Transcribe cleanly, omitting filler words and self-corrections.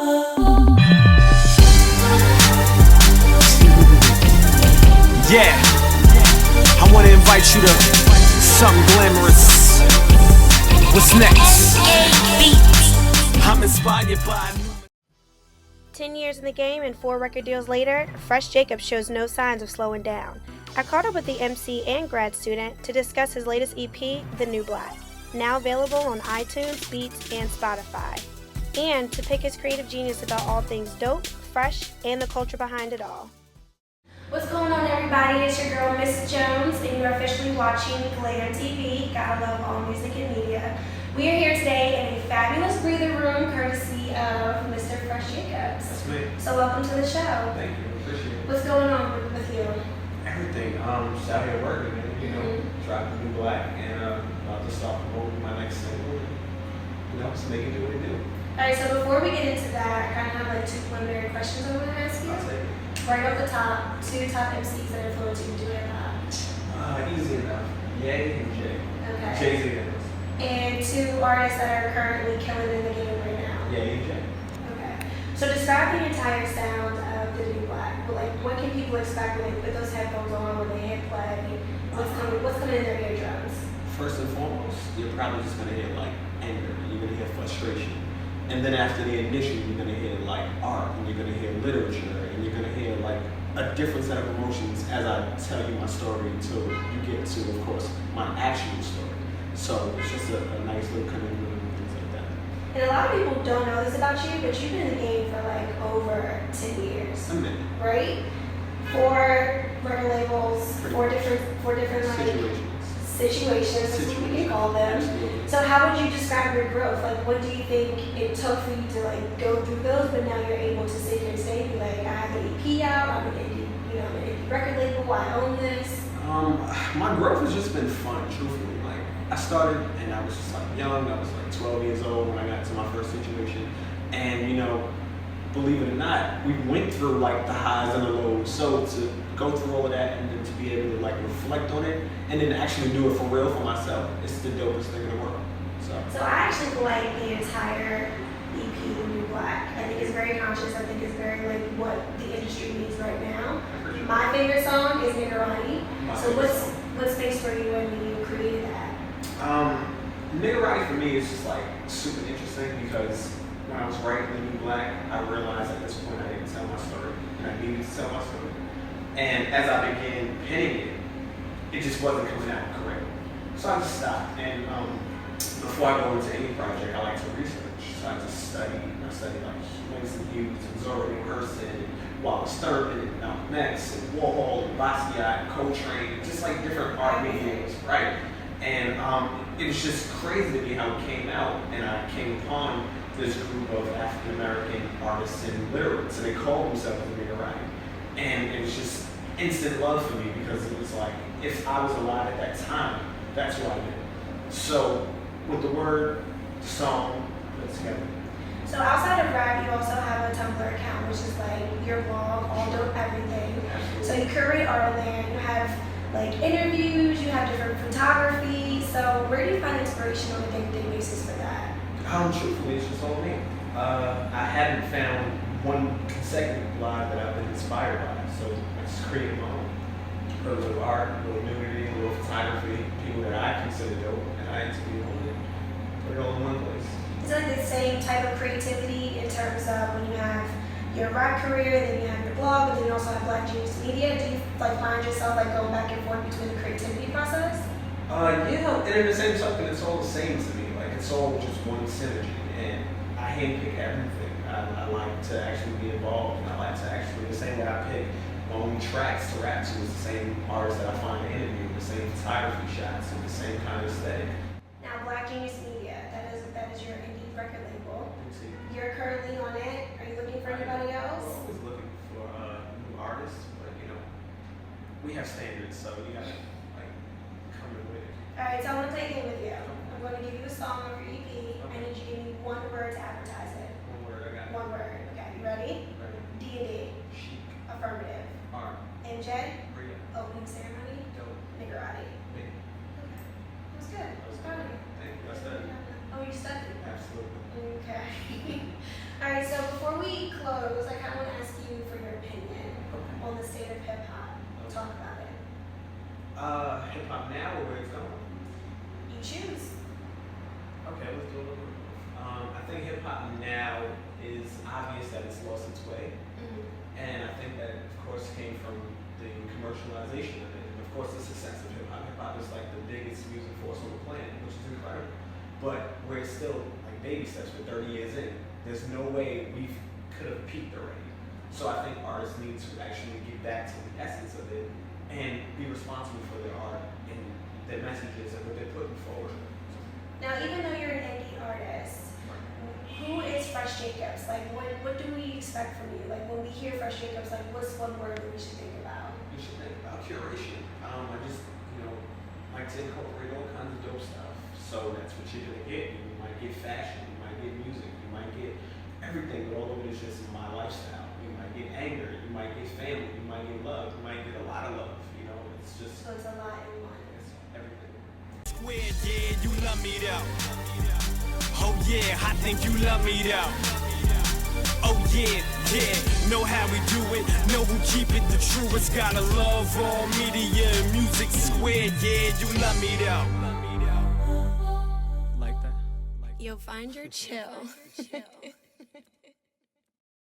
Yeah, I want to invite you to something glamorous. What's next? I'm inspired by 10 years in the game and 4 record deals later, Fresh Jacobs shows no signs of slowing down. I caught up with the MC and grad student to discuss his latest EP, The New Black, now available on iTunes, Beats, and Spotify, and to pick his creative genius about all things dope, fresh, and the culture behind it all. What's going on, everybody? It's your girl, Miss Jones, and you're officially watching Glam TV. Gotta love all music and media. We are here today in a fabulous breather room, courtesy of Mr. Fresh Jacobs. That's me. So welcome to the show. Thank you. Appreciate it. What's going on with you? Everything. Just out here working, man. Dropping The New Black, and about to start promoting my next single. Just make it do what it do. All right. So before we get into that, I kind of have like 2 preliminary questions I want to ask you. I'll take it. Right off the top, 2 top MCs that influence you to do hip-hop. Easy enough. Ye and Jay. Okay. Jay-Z and us. And 2 artists that are currently killing in the game right now. Ye and Jay. Okay. So describe the entire sound of The New Black. Like, what can people expect when they put those headphones on, when they hit play? What's coming in their eardrums? First and foremost, you're probably just gonna hear like anger. You're gonna hear frustration. And then after the initial, you're gonna hear like art, and you're gonna hear literature, and you're gonna hear like a different set of emotions as I tell you my story until you get to, of course, my actual story. So it's just a nice little conundrum and things like that. And a lot of people don't know this about you, but you've been in the game for like over 10 years. A minute. Right? 4 record labels, 4 different like situations, that's what we can call them. Absolutely. So how would you describe your growth? Like, what do you think it took for you to like go through those, but now you're able to sit here and say, like, I have an EP out, I'm an indie record label, I own this. My growth has just been fun, truthfully. Like, I started and I was just like young. I was like 12 years old when I got into my first situation, and believe it or not, we went through like the highs and the lows. So to go through all of that and then to be able to like reflect on it and then actually do it for real for myself, it's the dopest thing in the world. So I actually like the entire EP, The New Black. I think it's very conscious. I think it's very like what the industry needs right now. My favorite song is Niggerati. So what space were you in when you created that? Niggerati for me is just like super interesting because when I was writing The New Black, I realized at this point I didn't tell my story, and I needed to tell my story. And as I began penning it just wasn't coming out correct. So I just stopped. And before I go into any project, I like to research. So I just studied. I studied like Langston Hughes and Zora Neale Hurston and Wallace Thurman and Malcolm X and Warhol and Basquiat and Coltrane, just like different art mediums, right? And it was just crazy to me how it came out, and I came upon this group of African American artists and literates, and they called themselves the Niggerati. And it was just instant love for me because it was like, if I was alive at that time, that's what I did. So with the word, the song, put it together. So outside of rap, you also have a Tumblr account, which is like your blog, all dope everything. Absolutely. So you curate art on there, you have like interviews, you have different photography. So where do you find inspiration on a day-to-day basis for that? Truthfully, it's just all me. I haven't found one consecutive live that I've been inspired by, so I just created my own. A little art, a little nudity, a little photography, people that I consider dope, and I interview them and put it all in one place. Is it like the same type of creativity in terms of when you have your rap career, then you have your blog, but then you also have Black Genius Media? Do you like find yourself like going back and forth between the creativity process? Yeah, and in the same token, it's all the same to me. Like, it's all just one synergy, and I handpick everything. I like to actually be involved, and I like to actually, the same way I pick my own tracks to rap to, is the same artists that I find to interview, the same photography shots, and the same kind of aesthetic. Now, Black Genius Media, that is your indie record label. You're currently on it. Are you looking for anybody else? I'm always looking for new artists, but we have standards, so you gotta like come in with it. All right, so I'm gonna play a game with you. I'm gonna give you a song of your EP. I need you to give me one word to advertise it. One word, I got it. One word. Okay, you ready? Ready. D&D. Chic. Affirmative. Art. MJ. Bria. Opening ceremony. Dope. Niggerati. Big. Okay. That was good. I was proud of you. Thank you. I studied. Oh, you studied? Absolutely. Okay. All right, so before we close, I kind of want to ask you for your opinion on the state of hip hop. Talk about it. Hip hop now or where it's going? You choose. Okay, let's do a little bit. I think hip hop now is obvious that it's lost its way, and I think that of course came from the commercialization of it, and of course the success of hip hop. Hip hop is like the biggest music force on the planet, which is incredible. But we're still like baby steps. We're 30 years in. There's no way we could have peaked already. So I think artists need to actually get back to the essence of it and be responsible for their art and their messages and what they're putting forward. Now, even though you're an indie artist, who is Fresh Jacobs? Like, what do we expect from you? Like, when we hear Fresh Jacobs, like, what's one word that we should think about? You should think about curation. I just, like to incorporate all kinds of dope stuff. So that's what you're gonna get. You might get fashion, you might get music, you might get everything, but all of it is just my lifestyle. You might get anger, you might get family, you might get love, you might get a lot of love. It's just. So it's a lot in one. It's everything. Square, yeah, you love me though. Oh yeah, I think you love me though. Oh yeah, know how we do it, know who keep it the truest. Gotta love all media and music. Square, yeah, you love me though. Like that? You'll find your chill.